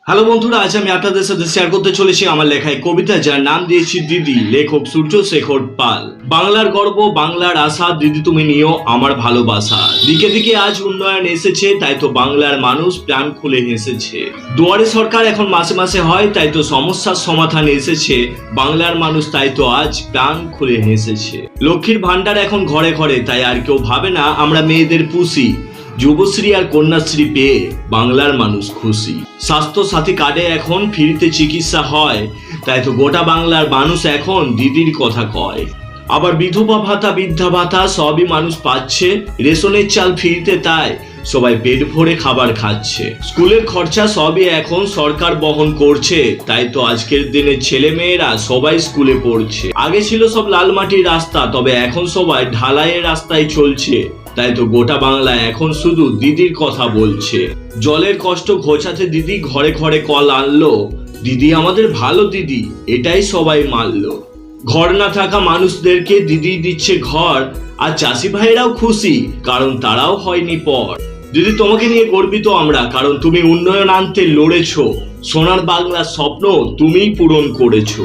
Hello বন্ধুরা, আজ আমি আপনাদের সাথে শেয়ার করতে চলেছি আমার লেখায় কবিতা, যার নাম দিয়েছি দিদি। লেখক সূর্য শেখর পাল। বাংলার গর্ব, বাংলার আশা, দিদি তুমি নিও আমার ভালোবাসা। দিকে দিকে আজ উন্নয়ন এসেছে, তাই তো বাংলার মানুষ প্রাণ খুলে হেসেছে। দুয়ারে সরকার এখন মাসে মাসে হয়, তাই তো সমস্যার সমাধান এসেছে। বাংলার মানুষ তাই তো আজ প্রাণ খুলে হেসেছে। লক্ষ্মীর ভান্ডার এখন ঘরে ঘরে, তাই আর কেউ ভাবে না আমরা মেয়েদের পুষি। যুবশ্রী আর কন্যাশ্রী পেয়ে বাংলার মানুষ খুশি। স্বাস্থ্য সাথী কার্ডে এখন ফ্রিতে চিকিৎসা হয়, তাই তো গোটা বাংলার মানুষ এখন দিদির কথা কয়। আবার বিধবা ভাতা, বৃদ্ধা ভাতা সবই মানুষ পাচ্ছে। রেশনের চাল ফ্রিতে, তাই সবাই পেট ভরে খাবার খাচ্ছে। স্কুলের খরচা সবই এখন সরকার বহন করছে, তাই তো আজকের দিনে ছেলে মেয়েরা সবাই স্কুলে পড়ছে। আগে ছিল সব লাল মাটির রাস্তা, তবে এখন সবাই ঢালাইয়ের রাস্তায় চলছে। তাই তো গোটা বাংলা এখন শুধু দিদির কথা বলছে। জলের কষ্ট ঘোচাতে দিদি ঘরে ঘরে কল আনলো। দিদি আমাদের ভালো দিদি, এটাই সবাই মানলো। ঘর না থাকা মানুষদেরকে দিদি দিচ্ছে ঘর, আর চাষি ভাইরাও খুশি, কারণ তারাও হয়নি পর। দিদি তোমাকে নিয়ে গর্বিত আমরা, কারণ তুমি উন্নয়ন আনতে লড়েছো। সোনার বাংলার স্বপ্ন তুমিই পূরণ করেছো।